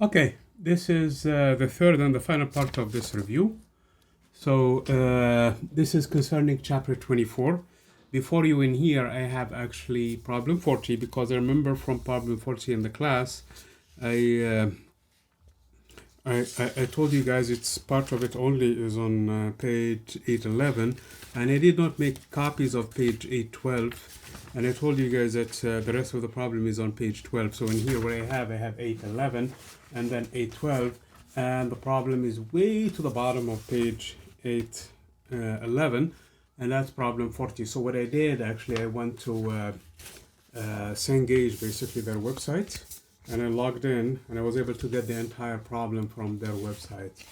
Okay, this is the third and the final part of this review. So this is concerning chapter 24. Before you in here, I have actually problem 40, because I remember from problem 40 in the class, I told you guys it's part of it only is on page 811, and I did not make copies of page 812. And I told you guys that the rest of the problem is on page 12. So in here, what I have 811 and then 812, and the problem is way to the bottom of page 811, and that's problem 40. So what I did actually, I went to Cengage, basically their website, and I logged in, and I was able to get the entire problem from their website.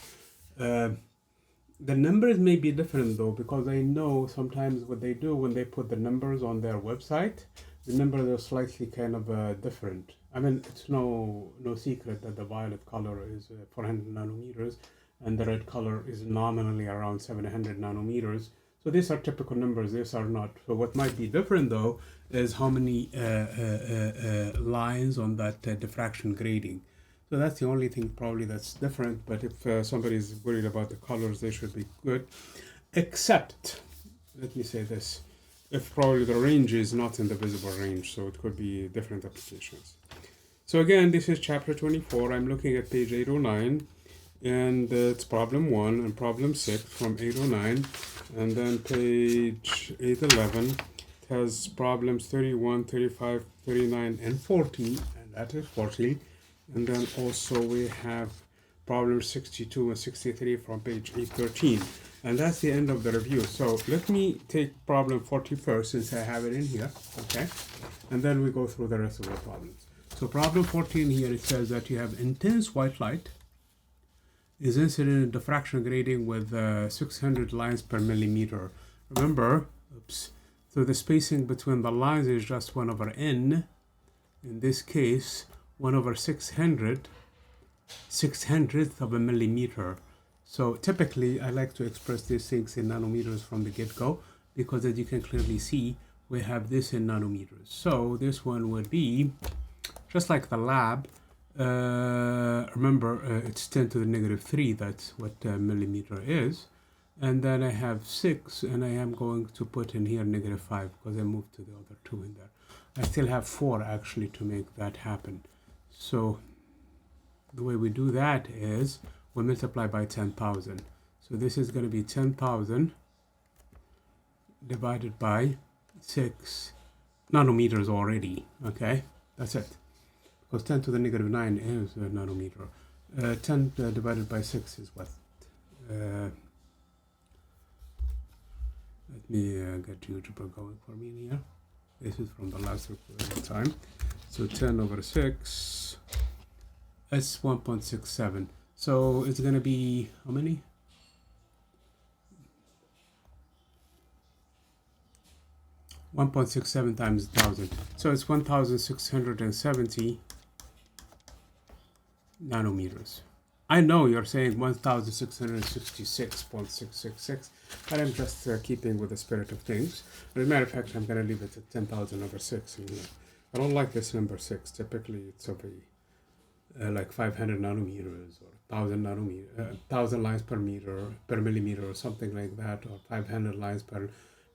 The numbers may be different though, because I know sometimes what they do when they put the numbers on their website, the numbers are slightly kind of different. I mean, it's no secret that the violet color is 400 nanometers and the red color is nominally around 700 nanometers. So these are typical numbers, these are not. So what might be different though is how many lines on that diffraction grading. So that's the only thing probably that's different, but if somebody's worried about the colors, they should be good. Except, let me say this, if probably the range is not in the visible range, so it could be different applications. So again, this is chapter 24. I'm looking at page 809, and it's problem 1 and problem 6 from 809, and then page 811 has problems 31, 35, 39, and 40, and that is 40. And then also we have problems 62 and 63 from page 813. And that's the end of the review. So let me take problem 40 first, since I have it in here, okay? And then we go through the rest of the problems. So problem 14 here, it says that you have intense white light is incident in diffraction grading with 600 lines per millimeter. Remember, so the spacing between the lines is just 1 over n. In this case, 1 over 600, 600th of a millimeter. So typically, I like to express these things in nanometers from the get-go, because as you can clearly see, we have this in nanometers. So this one would be, just like the lab, remember, it's 10 to the negative 3, that's what a millimeter is. And then I have 6, and I am going to put in here negative 5, because I moved to the other 2 in there. I still have 4 actually to make that happen. So the way we do that is we multiply by 10,000. So this is going to be 10,000 divided by 6 nanometers already. Okay, that's it. Because 10 to the negative 9 is a nanometer. 10 divided by 6 is what? Let me get GeoGebra going for me in here. This is from the last time. So 10 over 6, that's 1.67. So it's going to be, how many? $1.67 times 1,000. So it's 1,670 nanometers. I know you're saying 1,666.666, but I'm just keeping with the spirit of things. As a matter of fact, I'm going to leave it at 10,000 over 6 in here. I don't like this number 6. Typically, it's over like 500 nanometers or 1,000 nanometer, 1,000 lines per millimeter, or something like that, or 500 lines per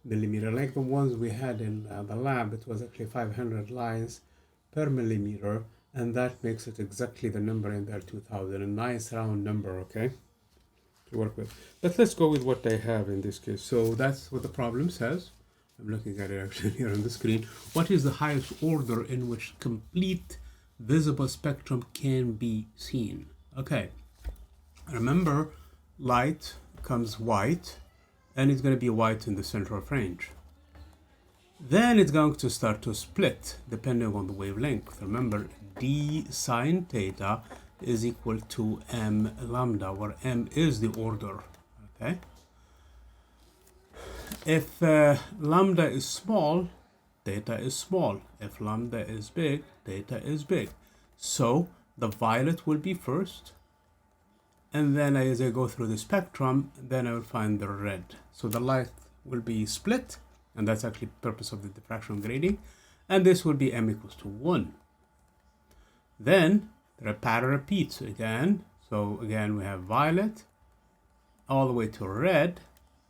millimeter. Like the ones we had in the lab, it was actually 500 lines per millimeter, and that makes it exactly the number in there, 2,000. A nice round number, okay, to work with. But let's go with what I have in this case. So that's what the problem says. I'm looking at it actually here on the screen. What is the highest order in which complete visible spectrum can be seen? Okay, remember, light comes white, and it's going to be white in the center of range. Then it's going to start to split depending on the wavelength. Remember, d sine theta is equal to m lambda, where m is the order, okay? If lambda is small, theta is small. If lambda is big, theta is big. So the violet will be first, and then as I go through the spectrum, then I will find the red. So the light will be split, and that's actually the purpose of the diffraction grading, and this will be m equals to 1. Then the pattern repeats again. So again, we have violet all the way to red,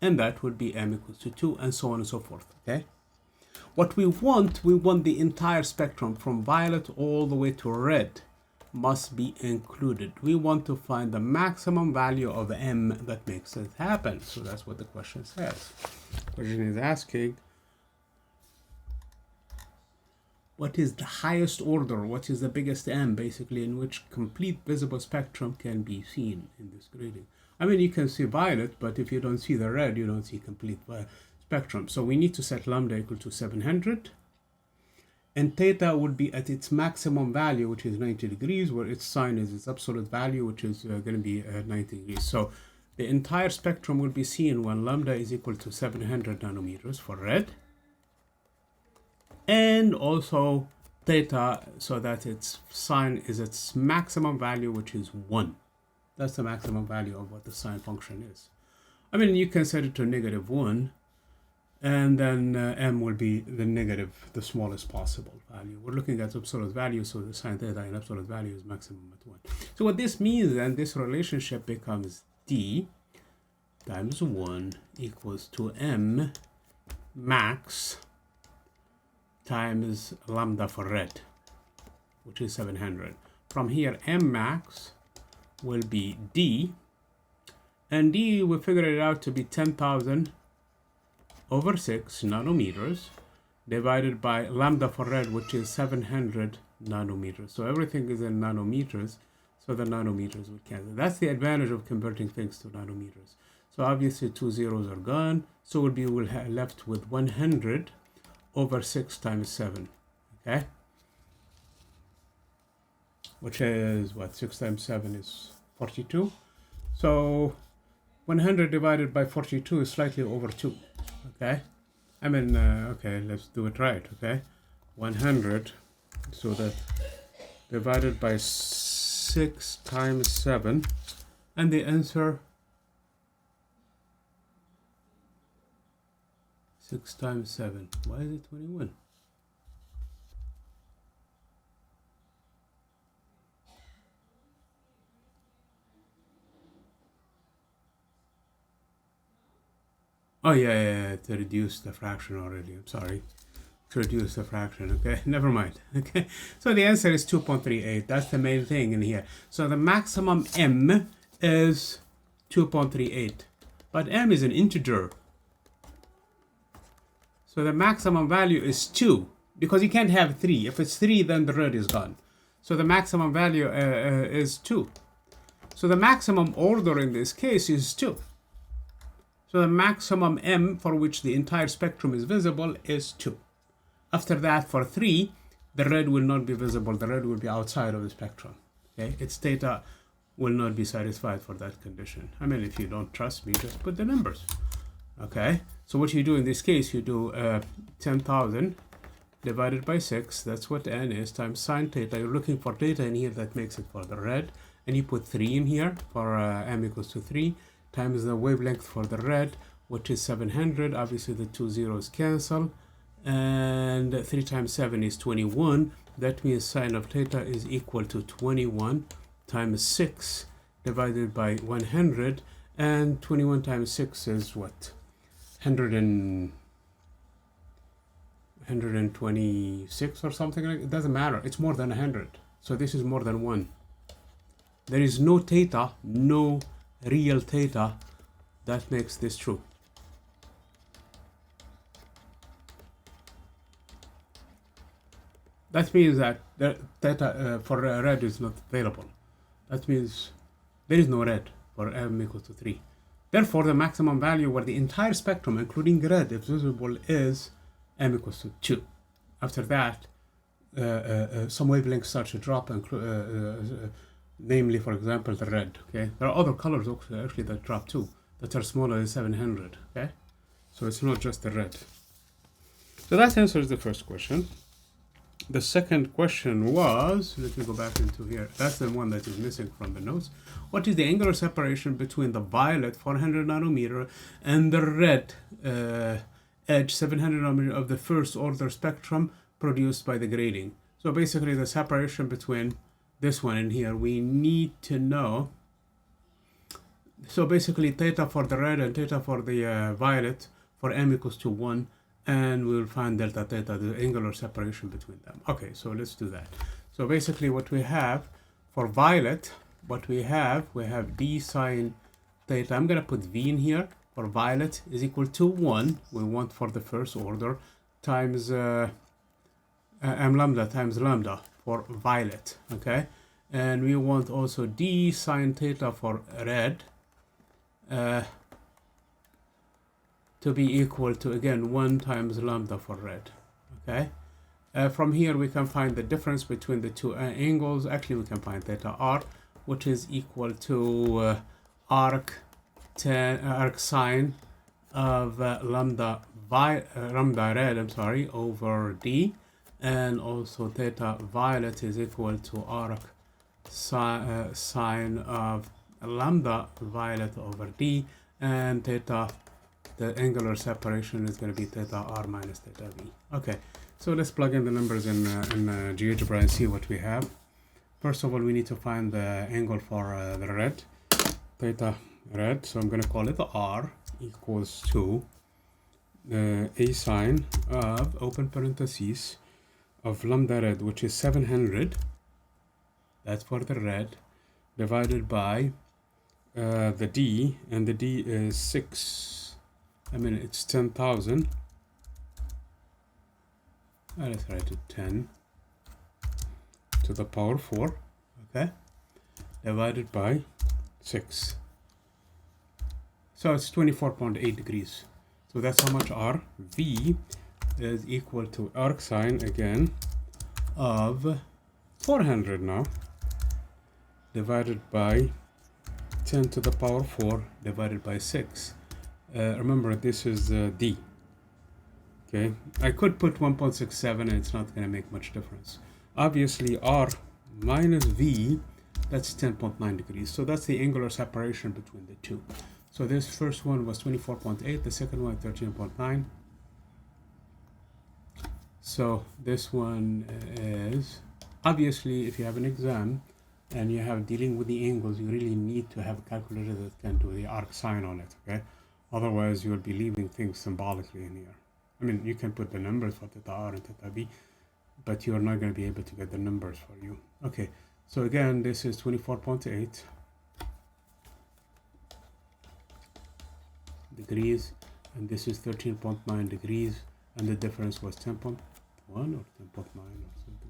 and that would be m equals to 2, and so on and so forth, okay? What we want the entire spectrum from violet all the way to red must be included. We want to find the maximum value of m that makes it happen. So that's what the question says. The question is asking, what is the highest order, what is the biggest m, basically, in which complete visible spectrum can be seen in this grading? I mean, you can see violet, but if you don't see the red, you don't see complete spectrum. So we need to set lambda equal to 700. And theta would be at its maximum value, which is 90 degrees, where its sign is its absolute value, which is going to be 90 degrees. So the entire spectrum will be seen when lambda is equal to 700 nanometers for red. And also theta, so that its sign is its maximum value, which is 1. That's the maximum value of what the sine function is. I mean, you can set it to -1, and then m will be the smallest possible value. We're looking at absolute value, so the sine theta in absolute value is maximum at 1. So what this means then, this relationship becomes d times 1 equals to m max times lambda for red, which is 700. From here, m max will be d, and d, we figured it out to be 10,000 over 6 nanometers divided by lambda for red, which is 700 nanometers. So everything is in nanometers, so the nanometers would cancel. That's the advantage of converting things to nanometers. So obviously 2 zeros are gone, so we'll have left with 100 over 6 times 7, okay? Which is what? 6 times 7 is 42. So 100 divided by 42 is slightly over 2. Okay, I mean, okay, let's do it right. Okay, 100, so that divided by 6 times 7, and the answer 6 times 7. Why is it 21? Oh yeah, to reduce the fraction already. I'm sorry. To reduce the fraction, okay? Never mind, okay? So the answer is 2.38. That's the main thing in here. So the maximum m is 2.38. But m is an integer. So the maximum value is 2. Because you can't have 3. If it's 3, then the red is gone. So the maximum value is 2. So the maximum order in this case is 2. So the maximum m for which the entire spectrum is visible is 2. After that, for 3, the red will not be visible. The red will be outside of the spectrum. Okay, its theta will not be satisfied for that condition. I mean, if you don't trust me, just put the numbers. Okay, so what you do in this case, you do 10,000 divided by 6. That's what n is, times sine theta. You're looking for theta in here that makes it for the red. And you put 3 in here for m equals to 3. Times the wavelength for the red, which is 700. Obviously, the 2 zeros cancel. And 3 times 7 is 21. That means sine of theta is equal to 21 times 6 divided by 100. And 21 times 6 is what? 126 or something like that. It doesn't matter. It's more than 100. So this is more than 1. There is no theta, no real theta that makes this true. That means that the theta for red is not available. That means there is no red for m equals to 3. Therefore, the maximum value where the entire spectrum, including red, is visible is m equals to 2. After that, some wavelengths start to drop, namely, for example, the red. Okay, there are other colors actually that drop too, that are smaller than 700. Okay, so it's not just the red. So that answers the first question. The second question was, let me go back into here. That's the one that is missing from the notes. What is the angular separation between the violet 400 nanometer and the red edge 700 nanometer of the first order spectrum produced by the grading? So basically, the separation between this one in here, we need to know. So basically theta for the red and theta for the violet for m equals to 1, and we'll find delta theta, the angular separation between them. Okay, so let's do that. So basically what we have for violet, we have d sine theta. I'm going to put v in here. For violet is equal to 1. We want for the first order times m lambda times lambda for violet. Okay, and we want also d sine theta for red to be equal to, again, 1 times lambda for red. Okay, from here we can find the difference between the two angles. Actually, we can find theta r, which is equal to arc sine of lambda red, I'm sorry, over d, and also theta violet is equal to arc sine of lambda violet over d, and theta, the angular separation is going to be theta r minus theta v. Okay, so let's plug in the numbers in GeoGebra and see what we have. First of all, we need to find the angle for the red, theta red. So I'm going to call it r equals to a sine of, open parentheses, of lambda red, which is 700. That's for the red, divided by the d, and the d is 6. I mean, it's 10,000. Let's write it 10 to the power 4. Okay, divided by 6. So it's 24.8 degrees. So that's how much r. V is equal to arc sine, again, of 400 now, divided by 10 to the power 4 divided by 6. Remember, this is d. Okay, I could put 1.67 and it's not going to make much difference. Obviously, r minus v, that's 10.9 degrees. So that's the angular separation between the two. So this first one was 24.8, the second one 13.9. So this one is, obviously, if you have an exam and you have dealing with the angles, you really need to have a calculator that can do the arc sine on it, okay? Otherwise, you will be leaving things symbolically in here. I mean, you can put the numbers for theta r and theta b, but you're not going to be able to get the numbers for you. Okay, so again, this is 24.8 degrees, and this is 13.9 degrees, and the difference was 10.1 or 10.9 or something.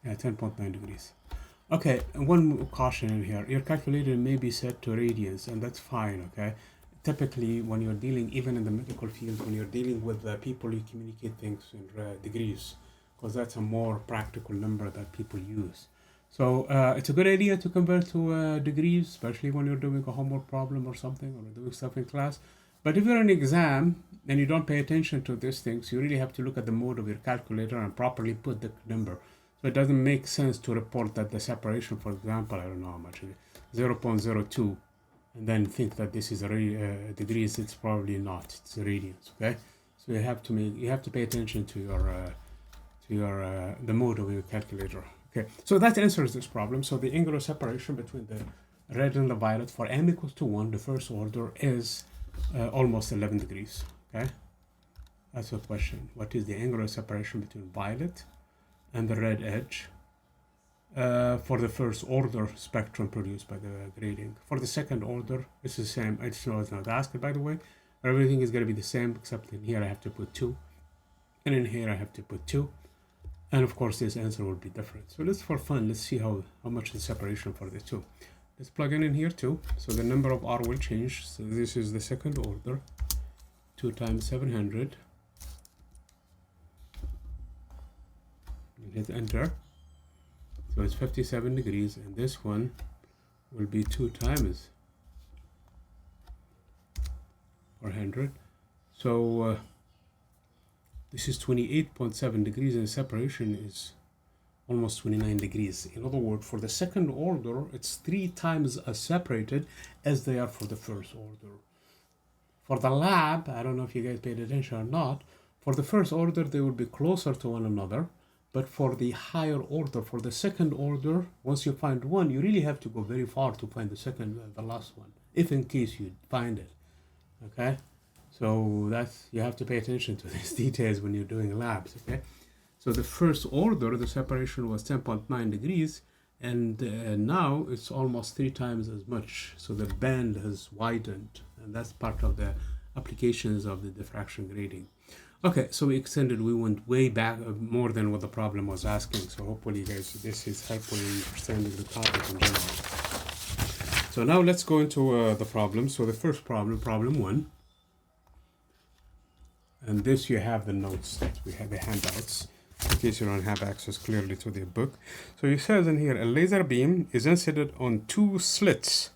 Yeah, 10.9 degrees. Okay, and one caution in here, your calculator may be set to radians, and that's fine. Okay, typically when you're dealing, even in the medical field, when you're dealing with people, you communicate things in degrees, because that's a more practical number that people use. So it's a good idea to convert to degrees, especially when you're doing a homework problem or something, or doing stuff in class. But if you're in an exam and you don't pay attention to these things, you really have to look at the mode of your calculator and properly put the number. So it doesn't make sense to report that the separation, for example, I don't know how much it is, 0.02, and then think that this is degrees. It's probably not. It's radians. Okay, so you have to pay attention to the mode of your calculator. Okay, so that answers this problem. So the angular separation between the red and the violet for m equals to 1, the first order, is almost 11 degrees. Okay, that's the question. What is the angular separation between violet and the red edge for the first order spectrum produced by the grading? For the second order, it's the same. It's not asked, by the way. Everything is going to be the same, except in here I have to put 2, and in here I have to put 2. And of course, this answer will be different. So let's, for fun, let's see how much the separation for the two. Let's plug in here too. So the number of r will change. So this is the second order. 2 times 700. And hit enter. So it's 57 degrees. And this one will be 2 times 400. So this is 28.7 degrees, and separation is almost 29 degrees. In other words, for the second order, it's 3 times as separated as they are for the first order. For the lab, I don't know if you guys paid attention or not, for the first order, they will be closer to one another. But for the higher order, for the second order, once you find one, you really have to go very far to find the second, the last one, if in case you find it. Okay, so that's, you have to pay attention to these details when you're doing labs. Okay, so the first order, the separation was 10.9 degrees, and now it's almost 3 times as much. So the band has widened, and that's part of the applications of the diffraction grating. Okay, so we extended, we went way back, more than what the problem was asking. So hopefully you guys, this is helpful in understanding the topic in general. So now let's go into the problem. So the first problem, problem 1. And this, you have the notes that we have, the handouts, in case you don't have access clearly to the book. So it says in here, a laser beam is incident on 2 slits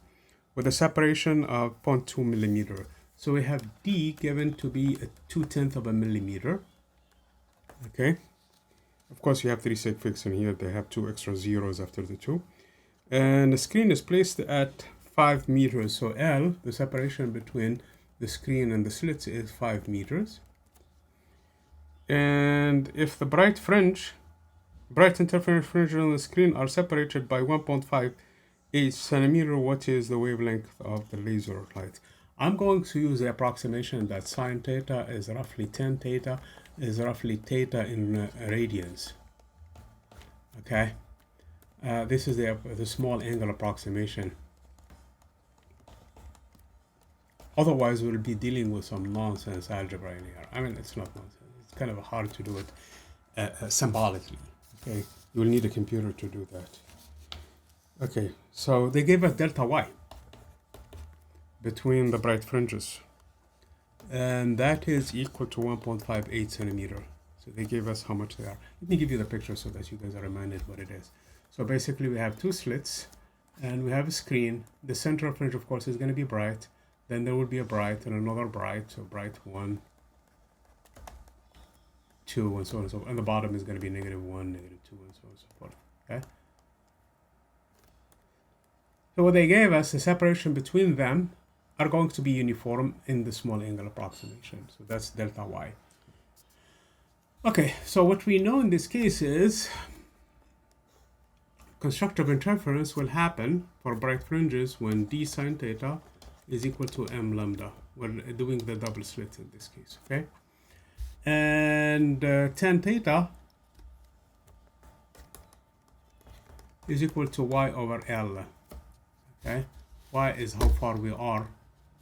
with a separation of 0.2 millimeter. So we have D given to be a 2/10 of a millimeter. Okay. Of course, you have 3 sig figs in here. They have 2 extra zeros after the 2. And the screen is placed at 5 meters. So L, the separation between the screen and the slits, is 5 meters. And if the bright interference fringe on the screen are separated by 1.58 centimeter, what is the wavelength of the laser light? I'm going to use the approximation that sine theta is roughly 10 theta is roughly theta in radians. Okay, this is the small angle approximation. Otherwise, we'll be dealing with some nonsense algebra in here. I mean, it's not nonsense. It's kind of hard to do it symbolically. Okay, you will need a computer to do that. Okay, so they gave us delta y between the bright fringes, and that is equal to 1.58 centimeter. So they gave us how much they are. Let me give you the picture so that you guys are reminded what it is. So basically we have 2 slits and we have a screen. The central fringe, of course, is going to be bright. Then there will be a bright and another bright. So bright 1, 2, and so on and so forth. And the bottom is going to be -1, -2, and so on and so forth. Okay. So what they gave us, the separation between them are going to be uniform in the small angle approximation. So that's delta y. Okay, so what we know in this case is constructive interference will happen for bright fringes when d sine theta is equal to m lambda. We're doing the double slit in this case, okay? And tan theta is equal to y over L, okay? Y is how far we are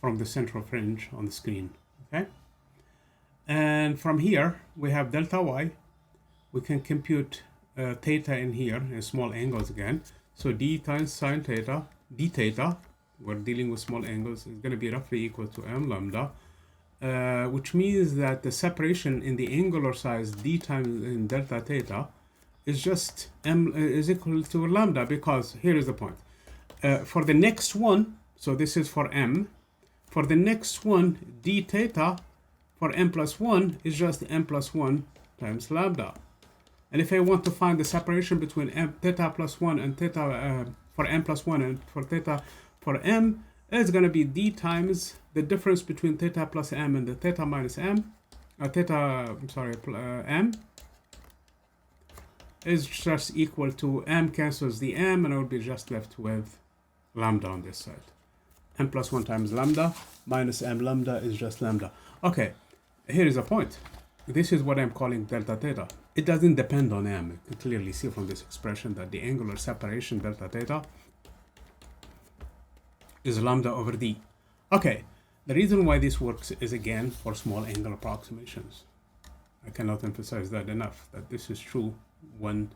from the central fringe on the screen, okay? And from here, we have delta y. We can compute theta in here in small angles again. So d times sine theta, d theta, we're dealing with small angles, is going to be roughly equal to m lambda, which means that the separation in the angular size d times in delta theta is just m is equal to lambda, because here is the point. For the next one, so this is for m, for the next one, d theta for m plus 1 is just m plus 1 times lambda. And if I want to find the separation between theta plus 1 and theta for m plus 1 and for theta for m, it's going to be d times the difference between theta plus m and the theta minus m, m is just equal to m cancels the m, and I will be just left with lambda on this side. M plus 1 times lambda minus m lambda is just lambda. Okay, here is a point. This is what I'm calling delta theta. It doesn't depend on m. You can clearly see from this expression that the angular separation delta theta is lambda over d. Okay, the reason why this works is again for small angle approximations. I cannot emphasize that enough, that this is true when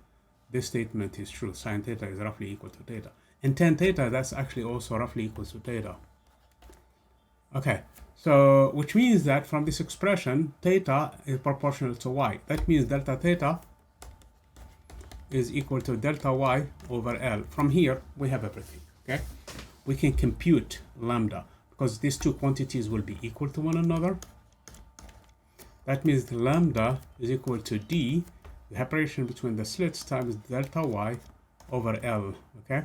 this statement is true. Sine theta is roughly equal to theta. And tan theta, that's actually also roughly equal to theta. Okay, so which means that from this expression, theta is proportional to y. That means delta theta is equal to delta y over L. From here, we have everything, okay? We can compute lambda because these two quantities will be equal to one another. That means the lambda is equal to d, the separation between the slits, times delta y over L, okay?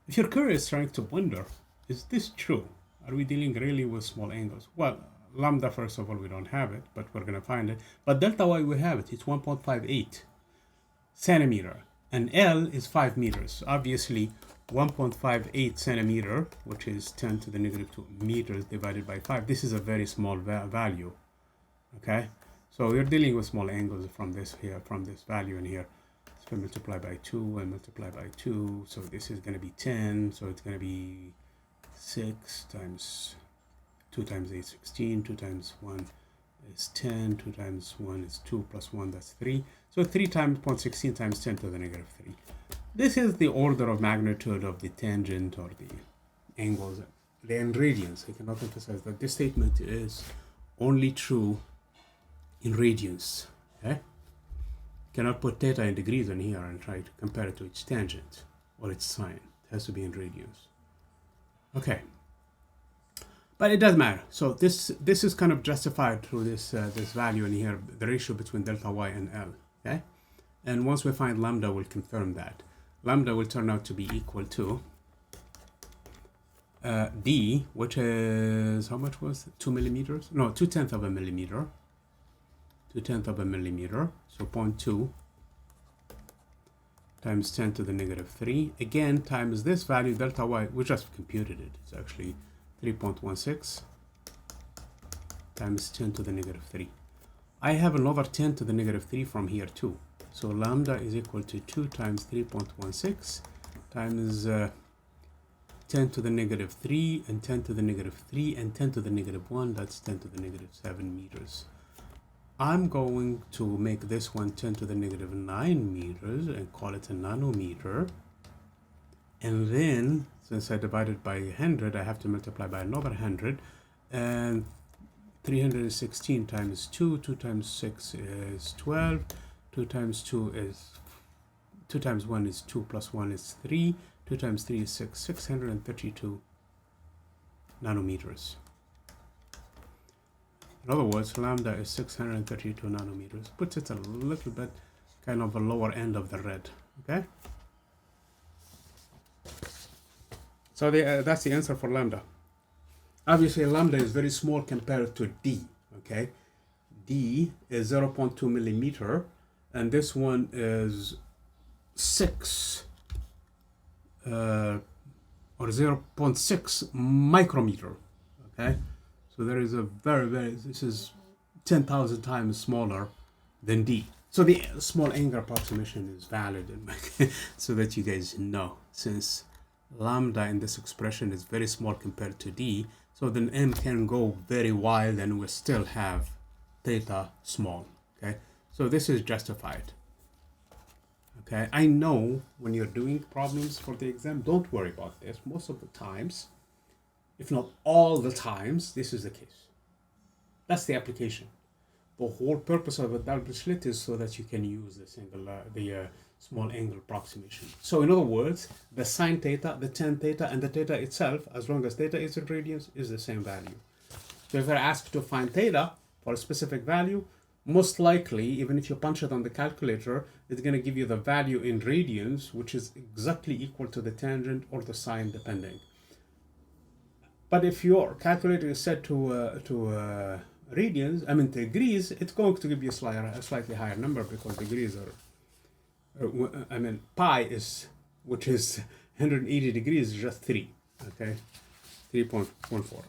If you're curious, trying to wonder, is this true? Are we dealing really with small angles? Well, lambda, first of all, we don't have it, but we're going to find it. But delta y, we have it. It's 1.58. centimeter, and L is 5 meters. Obviously, 1.58 centimeter, which is 10 to the negative 2 meters divided by 5. This is a very small value, okay? So we're dealing with small angles from this here, from this value in here. So multiply by 2 and multiply by 2. So this is going to be 10. So it's going to be 6 times 2 times 8, 16. 2 times 1 is 10. 2 times 1 is 2 plus 1, that's 3. So 3 times 0.16 times 10 to the negative 3. This is the order of magnitude of the tangent or the angles in radians. I cannot emphasize that this statement is only true in radians. Okay? Cannot put theta in degrees in here and try to compare it to its tangent or its sine. It has to be in radians. Okay. But it doesn't matter. So this is kind of justified through this this value in here, the ratio between delta y and L. Okay? And once we find lambda, we'll confirm that. Lambda will turn out to be equal to D, which is, how much was it? 2 millimeters? No, 2/10 of a millimeter. 2/10 of a millimeter. So 0.2 times 10 to the negative 3. Again, times this value, delta y, we just computed it. It's actually 3.16 times 10 to the negative 3. I have another 10 to the negative 3 from here too. So lambda is equal to 2 times 3.16 times 10 to the negative 3 and 10 to the negative 3 and 10 to the negative 1. That's 10 to the negative 7 meters. I'm going to make this one 10 to the negative 9 meters and call it a nanometer. And then, since I divided by 100, I have to multiply by another 100. And 316 times 2, 2 times 6 is 12. 2 times 2 is 2 times 1 is 2 plus 1 is 3. 2 times 3 is 6. 632 nanometers. In other words, lambda is 632 nanometers. Puts it a little bit kind of a lower end of the red. Okay. So that's the answer for lambda. Obviously, lambda is very small compared to D. Okay. D is 0.2 millimeter. And this one is 6 or 0.6 micrometer. Okay, so there is a this is 10,000 times smaller than D. So the small angle approximation is valid, so that you guys know, since lambda in this expression is very small compared to D, so then M can go very wide and we still have theta small. Okay. So this is justified. Okay, I know when you're doing problems for the exam, don't worry about this. Most of the times, if not all the times, this is the case. That's the application. The whole purpose of a double slit is so that you can use this angle, the small angle approximation. So in other words, the sine theta, the tan theta, and the theta itself, as long as theta is in radians, is the same value. So if you're asked to find theta for a specific value, most likely, even if you punch it on the calculator, it's going to give you the value in radians, which is exactly equal to the tangent or the sine, depending. But if your calculator is set to radians, I mean degrees, it's going to give you a slightly higher number, because degrees are, pi is, which is 180 degrees, is just 3. Okay, 3.14.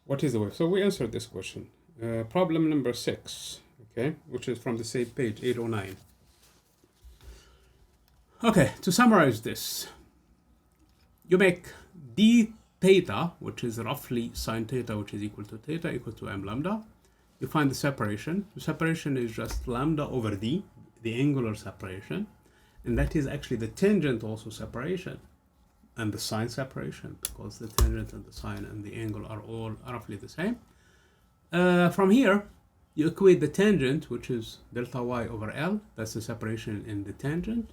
What is the way? So we answered this question. Problem number 6, okay, which is from the same page, 809. Okay, to summarize this, you make d theta, which is roughly sine theta, which is equal to theta, equal to m lambda. You find the separation. The separation is just lambda over d, the angular separation, and that is actually the tangent also separation, and the sine separation, because the tangent and the sine and the angle are all roughly the same. From here, you equate the tangent, which is delta y over L, that's the separation in the tangent,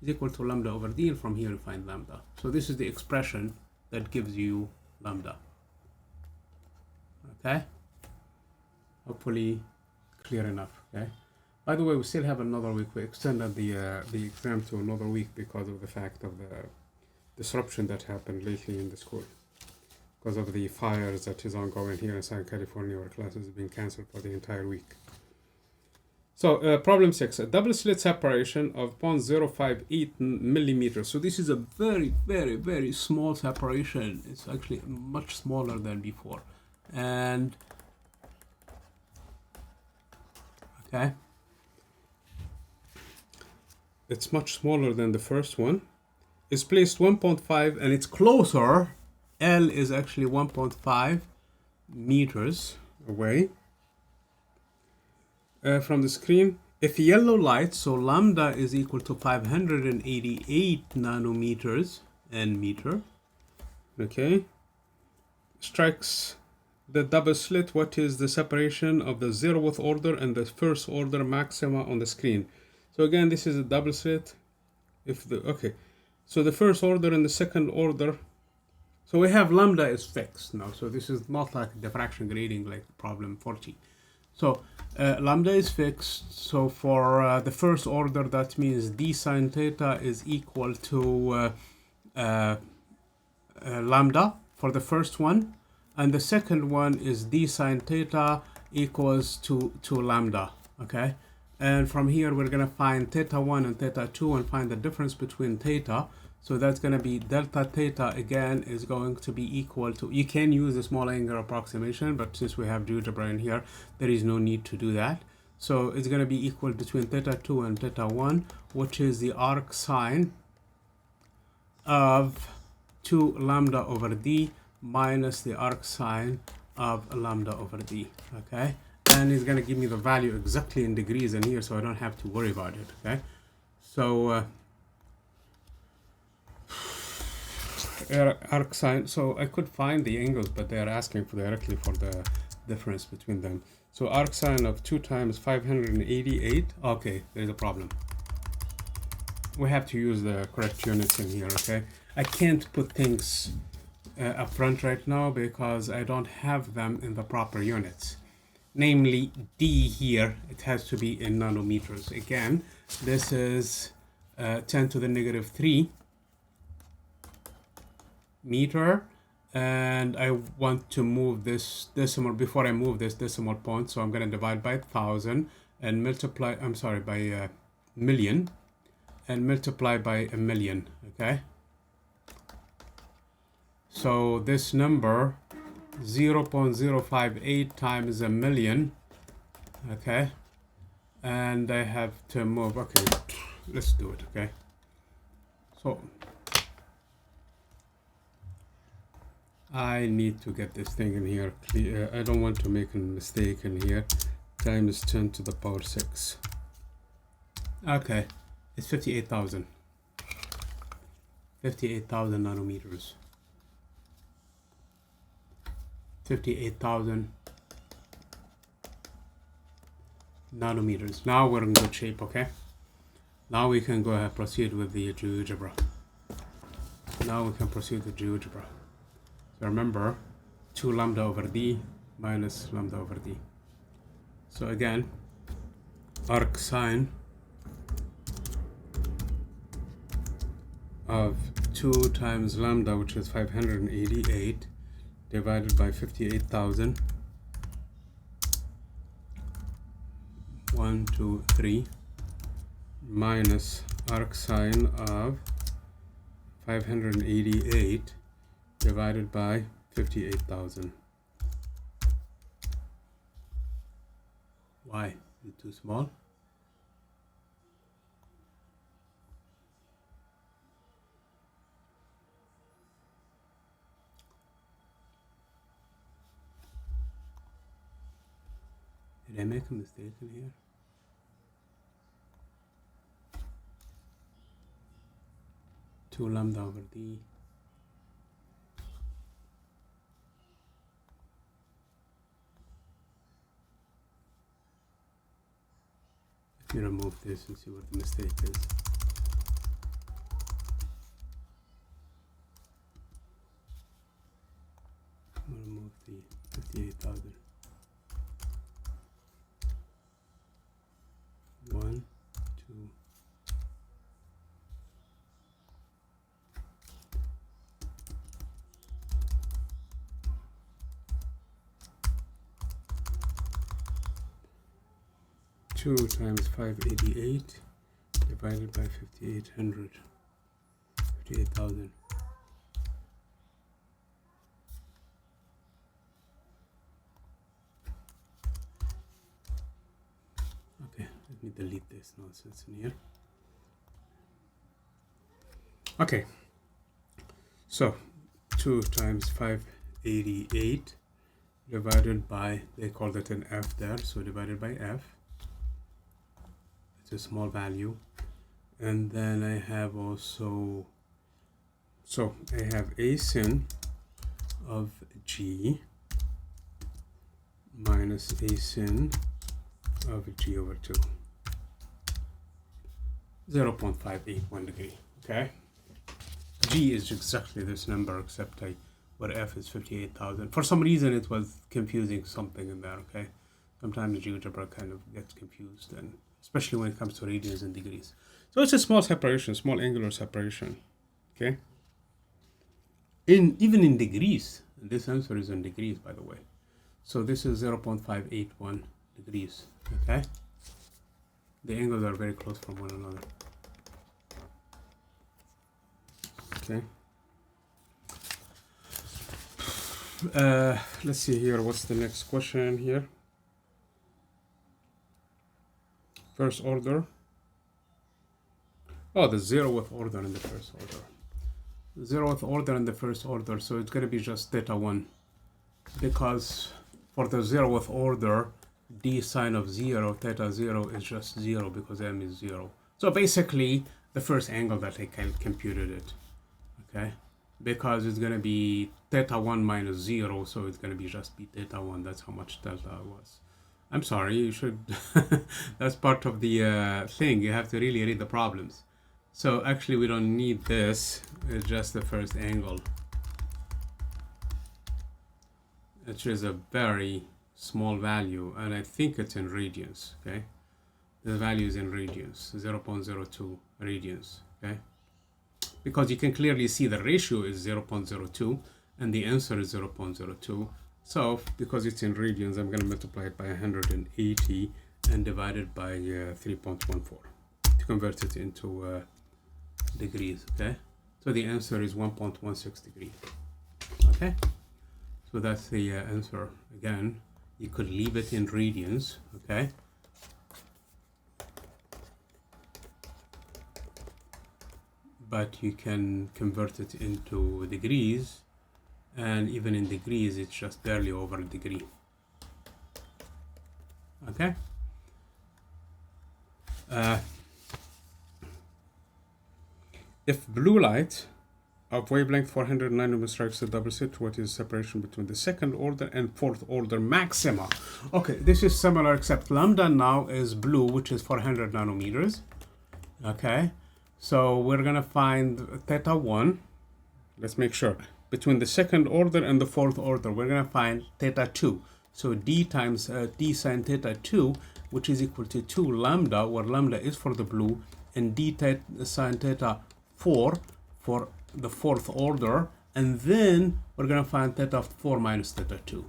is equal to lambda over d, and from here you find lambda. So this is the expression that gives you lambda. Okay? Hopefully clear enough. Okay? By the way, we still have another week. We extended the exam to another week because of the fact of the disruption that happened lately in the school. Because of the fires that is ongoing here in Southern California, our classes have been canceled for the entire week. So problem 6, a double slit separation of 0.058 millimeters. So this is a very, very, very small separation. It's actually much smaller than before. And okay, it's much smaller than the first one. It's placed 1.5 and it's closer. L is actually 1.5 meters away from the screen. If yellow light, so lambda is equal to 588 nanometers n meter, okay, strikes the double slit, what is the separation of the 0th order and the first order maxima on the screen? So again, this is a double slit. So the first order and the second order, so we have lambda is fixed now, so this is not like diffraction grading like problem 40. So lambda is fixed, so for the first order, that means d sine theta is equal to lambda for the first one, and the second one is d sine theta equals to lambda, okay? And from here, we're gonna find theta 1 and theta 2 and find the difference between theta. So that's gonna be delta theta, again, is going to be equal to, you can use the small angular approximation, but since we have GeoGebra in here, there is no need to do that. So it's gonna be equal between theta 2 and theta 1, which is the arc sine of 2 lambda over d minus the arc sine of lambda over d, okay? And it's gonna give me the value exactly in degrees in here, so I don't have to worry about it, okay? So arc sine, so I could find the angles, but they are asking for directly for the difference between them. So arc sine of 2 times 588, okay, there's a problem. We have to use the correct units in here, okay? I can't put things up front right now because I don't have them in the proper units. Namely, D here, it has to be in nanometers. Again, this is 10 to the negative 3 meter, and I want to move this decimal, before I move this decimal point, so I'm going to divide by 1,000 and multiply, I'm sorry, by million, and multiply by a million, okay? So this number 0.058 times a million, okay, and I have to move, okay, let's do it, okay? So I need to get this thing in here clear. I don't want to make a mistake in here. Times 10 to the power 6. Okay, it's 58,000. 58,000 nanometers. 58,000 nanometers. Now we're in good shape, okay? Now we can go ahead and proceed with the GeoGebra. Now we can proceed with GeoGebra. So remember, 2 lambda over d minus lambda over d. So again, arc sine of 2 times lambda, which is 588, divided by 58,000, 1, 2, 3, minus arc sine of 588 divided by 58,000. Why? Is it too small? Did I make a mistake in here? Two lambda over d. Let me remove this and see what the mistake is. I'm going to remove the 58,000. 1, 2. 2 times 588 divided by 5800, 58,000. Okay, let me delete this nonsense in here. Okay, so 2 times 588 divided by, they called it an F there, so divided by F. It's a small value. And then I have also, so I have a sin of G minus a sin of G over 2. 0.581 degree, okay? G is exactly this number, except where F is 58,000. For some reason, it was confusing something in there, okay? Sometimes GeoGebra kind of gets confused, and especially when it comes to radians and degrees. So it's a small separation, small angular separation, okay? Even in degrees, this answer is in degrees, by the way. So this is 0.581 degrees, okay? The angles are very close from one another. Okay. Let's see here. What's the next question here? First order. Oh, the zeroth order in the first order. Zeroth order in the first order. So it's going to be just theta 1. Because for the zeroth order, d sine of 0, theta 0 is just 0 because m is 0. So basically, the first angle that I computed it. Okay, because it's going to be theta 1 minus 0, so it's going to be just be theta 1. That's how much delta was. I'm sorry, you should, that's part of the thing. You have to really read the problems. So actually we don't need this, it's just the first angle. Which is a very small value, and I think it's in radians, okay? The value is in radians, 0.02 radians, okay? Because you can clearly see the ratio is 0.02 and the answer is 0.02. So because it's in radians, I'm going to multiply it by 180 and divide it by 3.14 to convert it into degrees, okay? So the answer is 1.16 degrees, okay? So that's the answer. Again, you could leave it in radians, okay? But you can convert it into degrees, and even in degrees it's just barely over a degree, okay? If blue light of wavelength 400 nanometers strikes the double slit, what is the separation between the second order and fourth order maxima? Okay, this is similar, except lambda now is blue, which is 400 nanometers, okay? So we're gonna find theta 1, let's make sure, between the second order and the fourth order, we're gonna find theta 2. So d times d sine theta 2, which is equal to 2 lambda, where lambda is for the blue, and d sine theta 4 for the fourth order, and then we're gonna find theta 4 minus theta 2.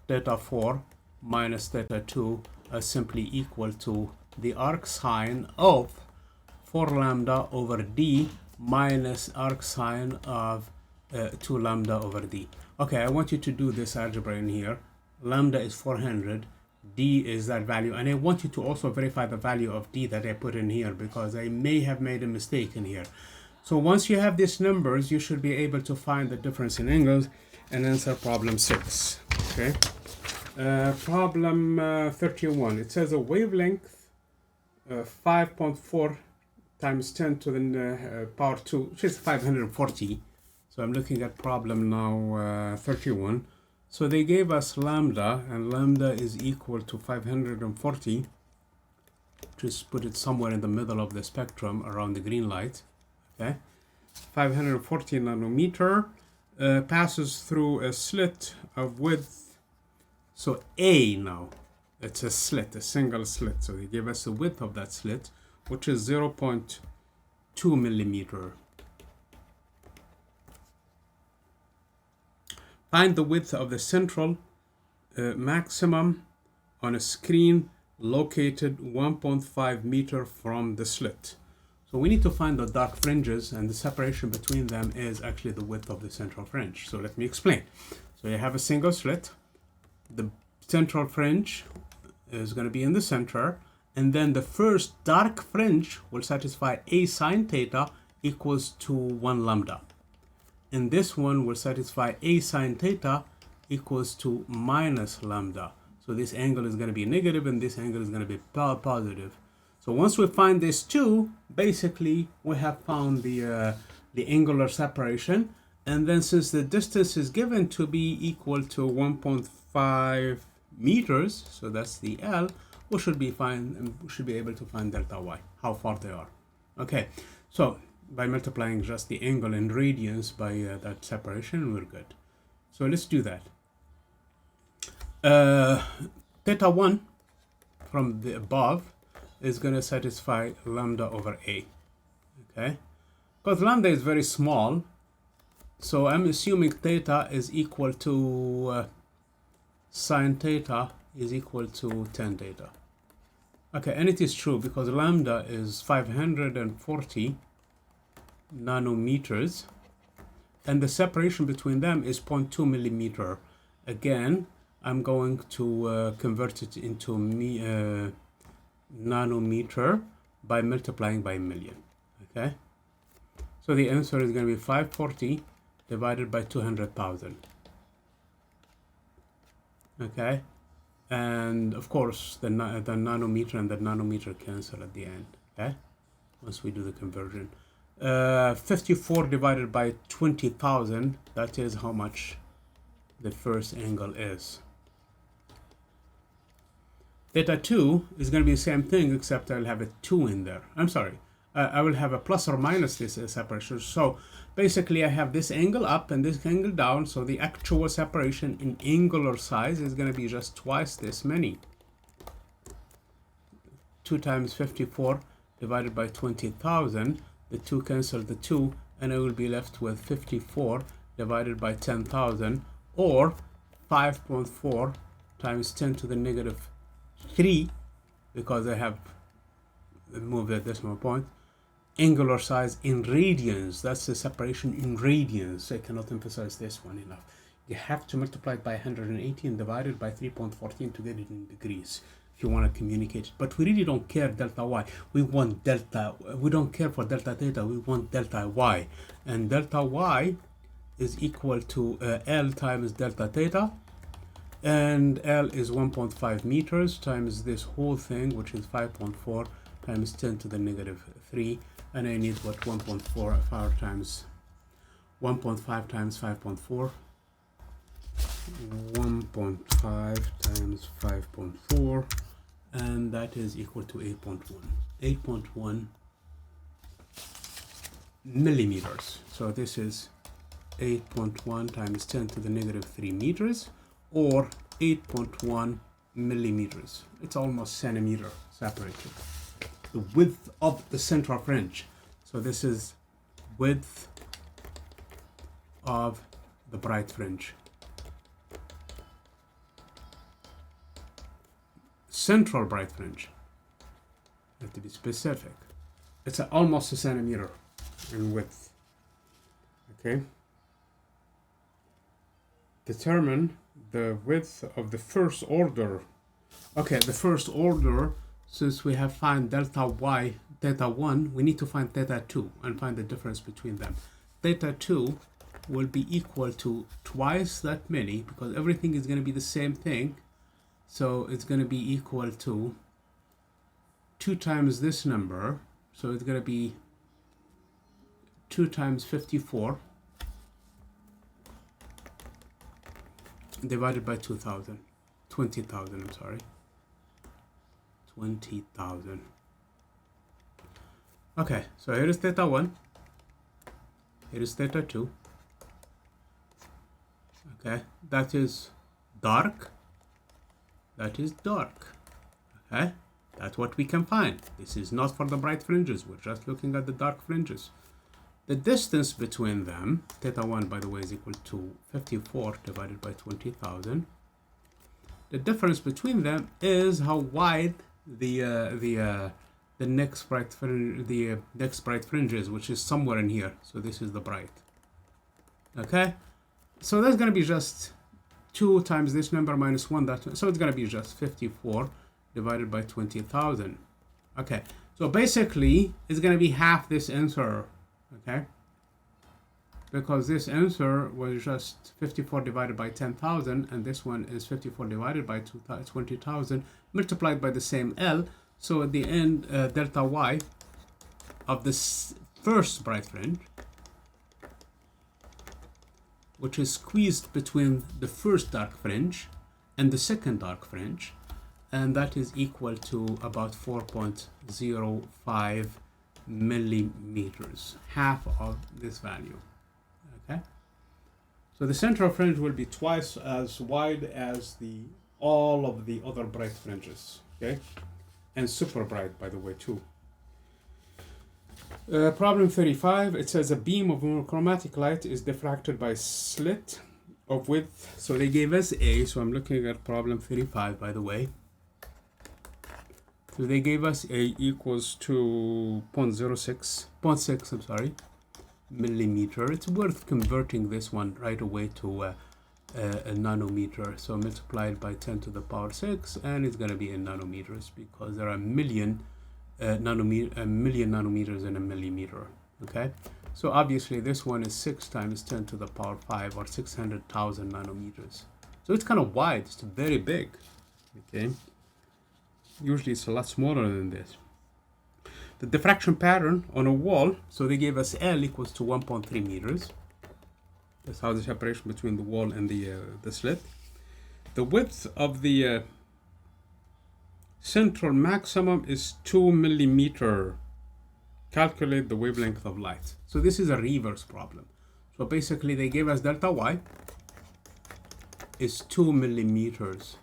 Theta 4 minus theta 2 is simply equal to the arc sine of 4 lambda over d minus arc sine of 2 lambda over d. Okay, I want you to do this algebra in here. Lambda is 400, d is that value, and I want you to also verify the value of d that I put in here, because I may have made a mistake in here. So once you have these numbers, you should be able to find the difference in angles and answer problem 6. Okay. Problem 31. It says a wavelength 5.4 times 10 to the power 2, which is 540. So I'm looking at problem now 31. So they gave us lambda, and lambda is equal to 540. Just put it somewhere in the middle of the spectrum around the green light. Okay, 540 nanometer passes through a slit of width. So A now, it's a slit, a single slit. So they give us the width of that slit, which is 0.2 millimeter. Find the width of the central maximum on a screen located 1.5 meter from the slit. So we need to find the dark fringes, and the separation between them is actually the width of the central fringe. So let me explain. So you have a single slit. The central fringe is going to be in the center, and then the first dark fringe will satisfy a sine theta equals to 1 lambda. And this one will satisfy a sine theta equals to minus lambda. So this angle is going to be negative and this angle is going to be positive. So once we find these two, basically we have found the angular separation. And then since the distance is given to be equal to 1.5 meters, so that's the L, we should be fine, and we should be able to find delta y, how far they are. Okay, so by multiplying just the angle in radians by that separation, we're good. So let's do that. Theta 1 from the above is going to satisfy lambda over a. Okay, because lambda is very small, so I'm assuming theta is equal to sine theta is equal to 10 theta. Okay, and it is true because lambda is 540 nanometers and the separation between them is 0.2 millimeter. Again, I'm going to convert it into nanometer by multiplying by a million. Okay, so the answer is going to be 540 divided by 200,000. Okay, and of course the nanometer and the nanometer cancel at the end. Okay, once we do the conversion, 54 divided by 20,000, that is how much the first angle is. Theta 2 is going to be the same thing, except I'll have a 2 in there. I'm sorry, I will have a plus or minus this separation. So basically I have this angle up and this angle down, so the actual separation in angular size is going to be just twice this many. 2 times 54 divided by 20,000, the 2 cancel the 2, and I will be left with 54 divided by 10,000, or 5.4 times 10 to the negative 3, because I have moved the decimal point. Angular size in radians, that's the separation in radians. I cannot emphasize this one enough. You have to multiply it by 180 and divide it by 3.14 to get it in degrees if you want to communicate it. But we really don't care delta y. We want delta, we don't care for delta theta, we want delta y. And delta y is equal to L times delta theta. And L is 1.5 meters times this whole thing, which is 5.4 times 10 to the negative 3. And I need what 1.4 times 1.5 times 5.4. 1.5 times 5.4, and that is equal to 8.1. 8.1 millimeters. So this is 8.1 times 10 to the negative 3 meters, or 8.1 millimeters. It's almost centimeter separated. The width of the central fringe. So this is width of the bright fringe. Central bright fringe. You have to be specific. It's almost a centimeter in width. Okay. Determine the width of the first order. Okay, the first order, since we have found delta y, theta 1, we need to find theta 2 and find the difference between them. Theta 2 will be equal to twice that many, because everything is going to be the same thing. So it's going to be equal to 2 times this number. So it's going to be 2 times 54 divided by 2,000. 20,000, I'm sorry. 20,000. Okay, so here is theta 1. Here is theta 2. Okay, that is dark. That is dark. Okay, that's what we can find. This is not for the bright fringes. We're just looking at the dark fringes. The distance between them, theta 1, by the way, is equal to 54 divided by 20,000. The difference between them is how wide the next bright fringe, the next bright fringes, which is somewhere in here. So this is the bright. Okay, so that's gonna be just 2 times this number minus 1. So it's gonna be just 54 divided by 20,000. Okay, so basically it's gonna be half this answer. Okay, because this answer was just 54 divided by 10,000, and this one is 54 divided by 20,000 multiplied by the same L. So at the end, delta Y of this first bright fringe, which is squeezed between the first dark fringe and the second dark fringe, and that is equal to about 4.05 millimeters, half of this value. Okay, so the central fringe will be twice as wide as all of the other bright fringes. Okay, and super bright, by the way, too. Problem 35, it says a beam of monochromatic light is diffracted by slit of width. So they gave us A, so I'm looking at problem 35, by the way. So they gave us A equals to 0.6, I'm sorry, millimeter. It's worth converting this one right away to a nanometer. So multiplied by 10 to the power 6, and it's going to be in nanometers because there are a million nanometers in a millimeter. Okay, so obviously this one is 6 times 10 to the power 5, or 600,000 nanometers. So it's kind of wide, it's very big. Okay, usually it's a lot smaller than this. The diffraction pattern on a wall, so they gave us L equals to 1.3 meters. That's how the separation between the wall and the slit. The width of the central maximum is 2 millimeter. Calculate the wavelength of light. So this is a reverse problem. So basically they gave us delta Y is 2 millimeters.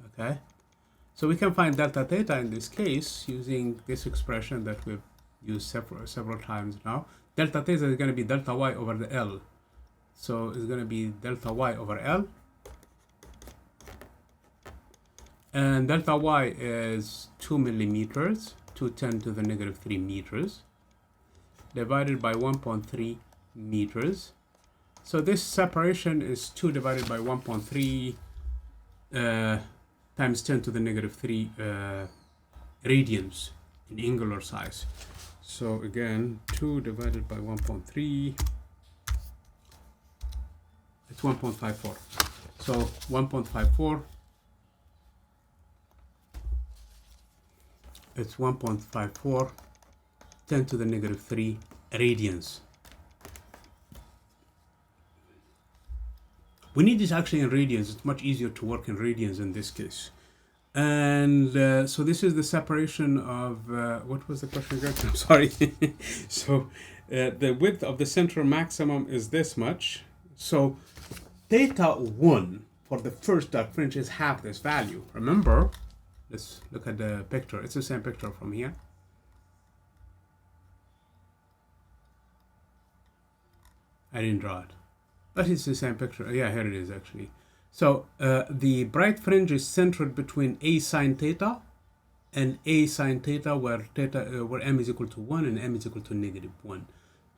Okay, so we can find delta theta in this case using this expression that we've used several times now. Delta theta is going to be delta Y over the L. So it's going to be delta Y over L. And delta Y is 2 millimeters, 210 to the negative 3 meters, divided by 1.3 meters. So this separation is 2 divided by 1.3 times 10 to the negative 3 radians in angular size. So again, 2 divided by 1.3, it's 1.54. So 1.54, it's 1.54, 10 to the negative 3 radians. We need this actually in radians. It's much easier to work in radians in this case. And so this is the separation of, what was the question again? I'm sorry. So the width of the central maximum is this much. So theta 1 for the first dark fringe is half this value. Remember, let's look at the picture. It's the same picture from here. I didn't draw it, but it's the same picture. Yeah, here it is actually. So the bright fringe is centered between A sine theta and A sine theta, where m is equal to 1 and m is equal to negative 1.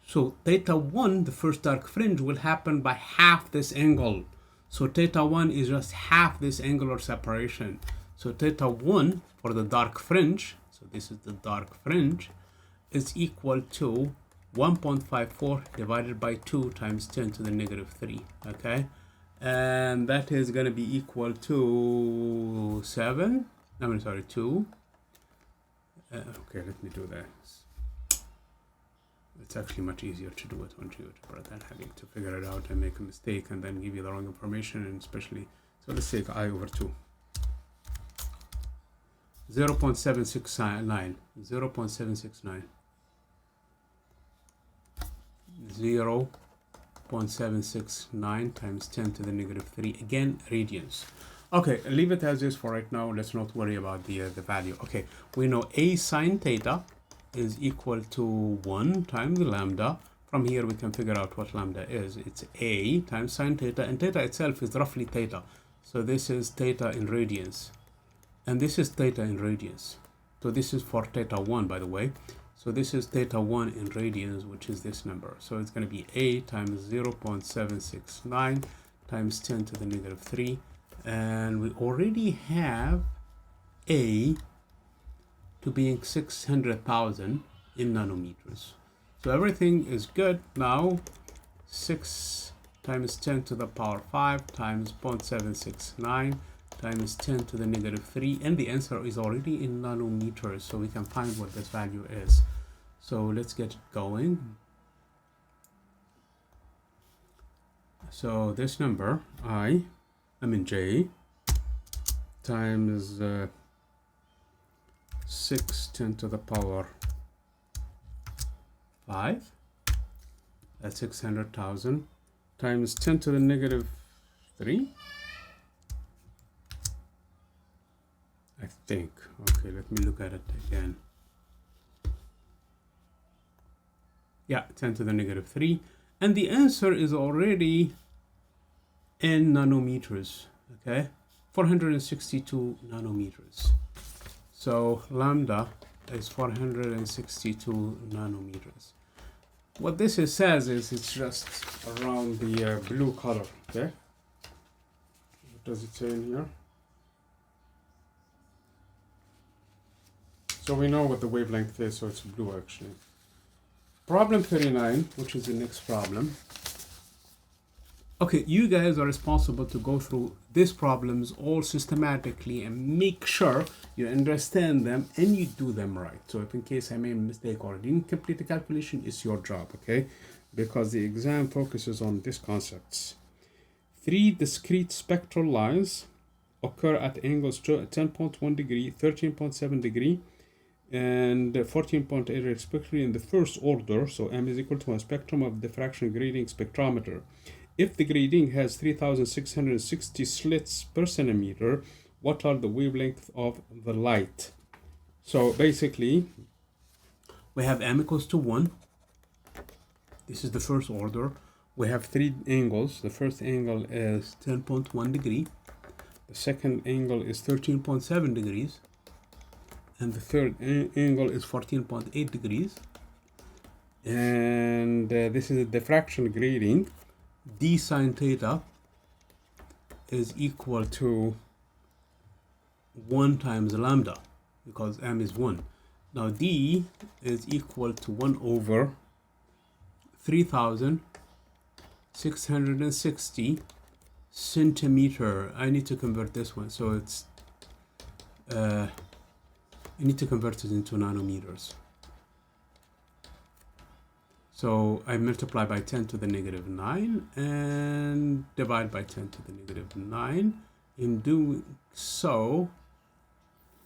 So theta 1, the first dark fringe, will happen by half this angle. So theta 1 is just half this angular separation. So theta 1 for the dark fringe, so this is the dark fringe, is equal to 1.54 divided by 2 times 10 to the negative 3. Okay, and that is going to be equal to 2. Okay, let me do that. It's actually much easier to do it on GeoGebra than having to figure it out and make a mistake and then give you the wrong information, and especially, so let's take I over 2. 0.769, 0.769. 0.769 times 10 to the negative 3, again radians. Okay, leave it as is for right now. Let's not worry about the value. Okay, we know A sine theta is equal to 1 times lambda. From here we can figure out what lambda is. It's A times sine theta, and theta itself is roughly theta. So this is theta in radians. and this is theta in radians. So this is for theta 1, by the way. So this is theta 1 in radians, which is this number. So it's going to be A times 0.769 times 10 to the negative 3. And we already have A to being 600,000 in nanometers. So everything is good. Now 6 times 10 to the power 5 times 0.769 times 10 to the negative 3, and the answer is already in nanometers, so we can find what this value is. So let's get it going. So this number J times 6 10 to the power 5, that's 600,000 times 10 to the negative 3, I think. Okay, let me look at it again. Yeah, 10 to the negative 3. And the answer is already in nanometers, okay? 462 nanometers. So lambda is 462 nanometers. What this says is it's just around the blue color, okay? What does it say in here? So we know what the wavelength is, so it's blue actually. Problem 39, which is the next problem. Okay, you guys are responsible to go through these problems all systematically and make sure you understand them and you do them right. So if in case I made a mistake or didn't complete the calculation, it's your job, okay? Because the exam focuses on these concepts. 3 discrete spectral lines occur at angles 10.1 degree, 13.7 degree, and 14.8 respectively in the first order. So M is equal to a spectrum of diffraction grating spectrometer. If the grating has 3,660 slits per centimeter, what are the wavelength of the light? So basically, we have M equals to 1. This is the first order. We have 3 angles. The first angle is 10.1 degree. The second angle is 13.7 degrees. And the third angle is 14.8 degrees. And this is a diffraction grating. D sine theta is equal to 1 times lambda, because M is 1. Now D is equal to 1 over 3,660 centimeter. I need to convert this one, so it's I need to convert it into nanometers. So I multiply by 10 to the negative 9 and divide by 10 to the negative 9. In doing so,